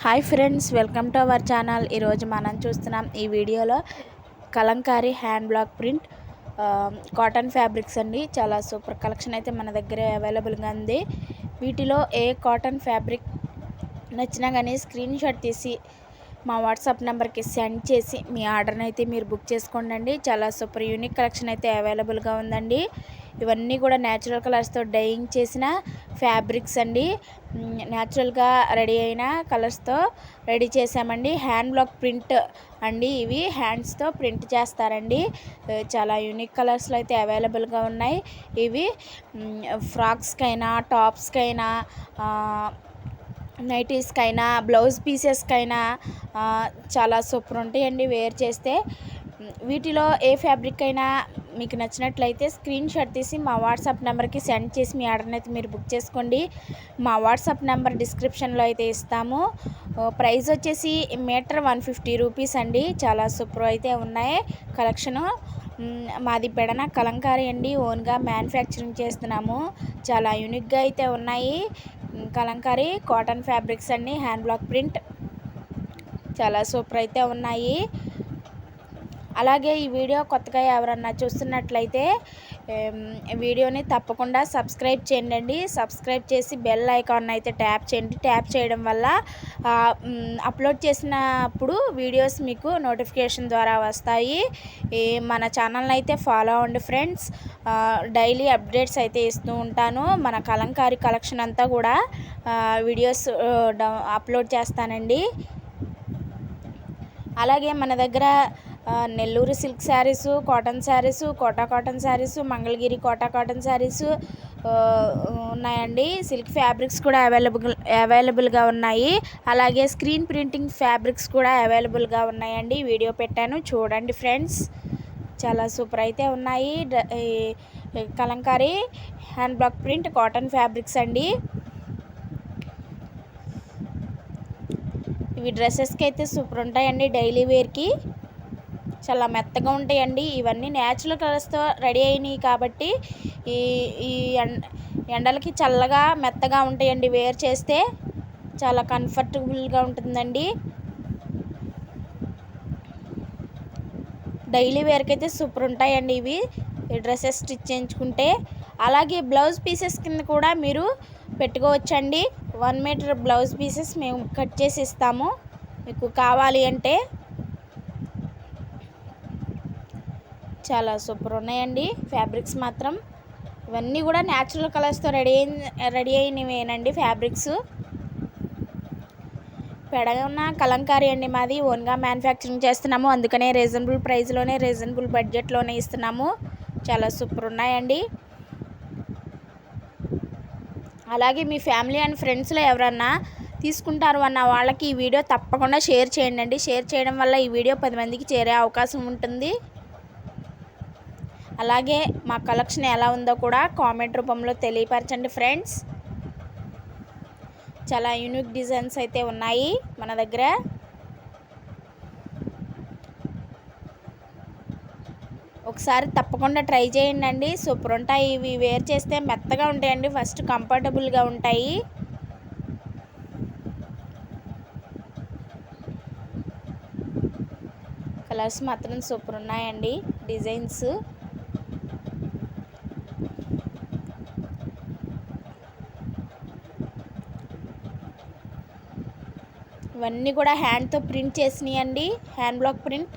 Hi friends, welcome to our channel. ఈరోజు మనం చూస్తున్నాం ఈ వీడియోలో Kalamkari hand black print cotton fabrics అండి. చాలా సూపర్ కలెక్షన్ అయితే మన దగ్గర అవైలబుల్గా ఉంది. వీటిలో ఏ కాటన్ ఫ్యాబ్రిక్ నచ్చినా కానీ స్క్రీన్ షాట్ తీసి మా వాట్సాప్ నెంబర్కి సెండ్ చేసి మీ ఆర్డర్ని అయితే మీరు బుక్ చేసుకోండి. చాలా సూపర్ యూనిక్ కలెక్షన్ అయితే అవైలబుల్గా ఉందండి. ఇవన్నీ కూడా న్యాచురల్ కలర్స్తో డైయింగ్ చేసిన ఫ్యాబ్రిక్స్ అండి. న్యాచురల్గా రెడీ అయిన కలర్స్తో రెడీ చేసామండి. హ్యాండ్ బ్లాక్ ప్రింట్ అండి. ఇవి హ్యాండ్స్తో ప్రింట్ చేస్తారండి. చాలా యూనిక్ కలర్స్లో అయితే అవైలబుల్గా ఉన్నాయి. ఇవి ఫ్రాక్స్కైనా, టాప్స్కైనా, నైటీస్కైనా, బ్లౌజ్ పీసెస్కైనా చాలా సూపర్ ఉంటాయండి వేర్ చేస్తే. వీటిలో ఏ ఫ్యాబ్రిక్ అయినా మీకు నచ్చినట్లయితే స్క్రీన్ షాట్ తీసి మా వాట్సాప్ నెంబర్కి సెండ్ చేసి మీ ఆర్డర్ని అయితే మీరు బుక్ చేసుకోండి. మా వాట్సాప్ నెంబర్ డిస్క్రిప్షన్లో అయితే ఇస్తాము. ప్రైస్ వచ్చేసి మీటర్ 150 రూపీస్ అండి. చాలా సూపర్ అయితే ఉన్నాయి కలెక్షను. మాది పెడన కలంకారీ అండి. ఓన్గా మ్యానుఫ్యాక్చరింగ్ చేస్తున్నాము. చాలా యూనిక్గా అయితే ఉన్నాయి కలంకారీ కాటన్ ఫ్యాబ్రిక్స్ అండి. హ్యాండ్ బ్లాక్ ప్రింట్ చాలా సూపర్ అయితే ఉన్నాయి. అలాగే ఈ వీడియో కొత్తగా ఎవరన్నా చూస్తున్నట్లయితే వీడియోని తప్పకుండా సబ్స్క్రైబ్ చేయండి. సబ్స్క్రైబ్ చేసి బెల్ ఐకాన్ అయితే ట్యాప్ చేయండి. ట్యాప్ చేయడం వల్ల అప్లోడ్ చేసినప్పుడు వీడియోస్ మీకు నోటిఫికేషన్ ద్వారా వస్తాయి. మన ఛానల్ని అయితే ఫాలో అవ్వండి ఫ్రెండ్స్. డైలీ అప్డేట్స్ అయితే ఇస్తూ ఉంటాను. మన కలంకారీ కలెక్షన్ అంతా కూడా వీడియోస్ అప్లోడ్ చేస్తానండి. అలాగే మన దగ్గర Nellore silk sarees, cotton sarees, Kota cotton sarees, Mangalagiri Kota cotton sarees ఉన్నాయండి. సిల్క్ ఫ్యాబ్రిక్స్ కూడా అవైలబుల్గా ఉన్నాయి. అలాగే స్క్రీన్ ప్రింటింగ్ ఫ్యాబ్రిక్స్ కూడా అవైలబుల్గా ఉన్నాయండి. వీడియో పెట్టాను చూడండి ఫ్రెండ్స్. చాలా సూపర్ అయితే ఉన్నాయి Kalamkari hand black print cotton fabrics అండి. ఇవి డ్రెస్సెస్కి అయితే సూపర్ ఉంటాయండి. డైలీ వేర్కి చాలా మెత్తగా ఉంటాయండి. ఇవన్నీ న్యాచురల్ కలర్స్తో రెడీ అయినాయి కాబట్టి ఈ ఎండలకి చల్లగా మెత్తగా ఉంటాయండి. వేర్ చేస్తే చాలా కంఫర్టబుల్గా ఉంటుందండి. డైలీ వేర్కి అయితే సూపర్ ఉంటాయండి ఇవి డ్రెస్సెస్ స్టిచ్ చేయించుకుంటే. అలాగే బ్లౌజ్ పీసెస్ కింద కూడా మీరు పెట్టుకోవచ్చండి. 1 మీటర్ బ్లౌజ్ పీసెస్ మేము కట్ చేసి ఇస్తాము మీకు కావాలి అంటే. చాలా సూపర్ ఉన్నాయండి ఫ్యాబ్రిక్స్ మాత్రం. ఇవన్నీ కూడా న్యాచురల్ కలర్స్తో రెడీ అయినవేనండి ఫ్యాబ్రిక్స్. పెడన కలంకారీ అండి మాది. ఓన్గా మ్యానుఫ్యాక్చరింగ్ చేస్తున్నాము. అందుకనే రీజనబుల్ ప్రైస్లోనే రీజనబుల్ బడ్జెట్లోనే ఇస్తున్నాము. చాలా సూపర్ ఉన్నాయండి. అలాగే మీ ఫ్యామిలీ అండ్ ఫ్రెండ్స్లో ఎవరన్నా తీసుకుంటారు అన్న వాళ్ళకి ఈ వీడియో తప్పకుండా షేర్ చేయండి. షేర్ చేయడం వల్ల ఈ వీడియో 10 మందికి చేరే అవకాశం ఉంటుంది. అలాగే మా కలెక్షన్ ఎలా ఉందో కూడా కామెంట్ రూపంలో తెలియపరచండి ఫ్రెండ్స్. చాలా యూనిక్ డిజైన్స్ అయితే ఉన్నాయి మన దగ్గర. ఒకసారి తప్పకుండా ట్రై చేయండి. సూపర్ ఉంటాయి. ఇవి వేర్ చేస్తే మెత్తగా ఉంటాయండి. ఫస్ట్ కంఫర్టబుల్గా ఉంటాయి. కలర్స్ మాత్రం సూపర్ ఉన్నాయండి. డిజైన్స్ ఇవన్నీ కూడా హ్యాండ్తో ప్రింట్ చేసినాయి అండి. Hand black print.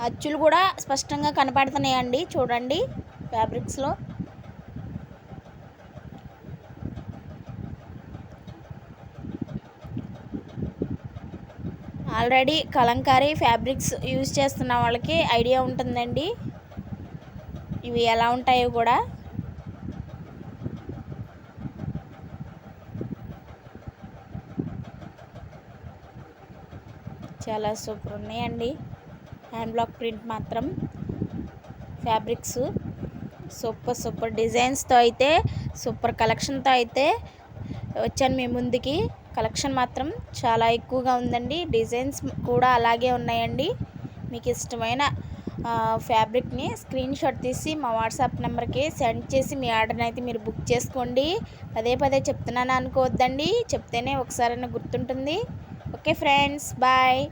అచ్చులు కూడా స్పష్టంగా కనపడుతున్నాయండి చూడండి ఫ్యాబ్రిక్స్లో. ఆల్రెడీ కలంకారీ ఫ్యాబ్రిక్స్ యూజ్ చేస్తున్న వాళ్ళకి ఐడియా ఉంటుందండి ఇవి ఎలా ఉంటాయో కూడా. చాలా సూపర్ ఉన్నాయండి హ్యాండ్ బ్లాక్ ప్రింట్ మాత్రం. ఫ్యాబ్రిక్స్ సూపర్ డిజైన్స్తో అయితే సూపర్ కలెక్షన్తో అయితే వచ్చాను మీ ముందుకి. కలెక్షన్ మాత్రం చాలా ఎక్కువగా ఉందండి. డిజైన్స్ కూడా అలాగే ఉన్నాయండి. మీకు ఇష్టమైన ఫ్యాబ్రిక్ని స్క్రీన్ షాట్ తీసి మా వాట్సాప్ నెంబర్కి సెండ్ చేసి మీ ఆర్డర్ని అయితే మీరు బుక్ చేసుకోండి. పదే పదే చెప్తున్నాను అనుకోవద్దండి, చెప్తేనే ఒకసారైనా గుర్తుంటుంది. Okay friends, bye.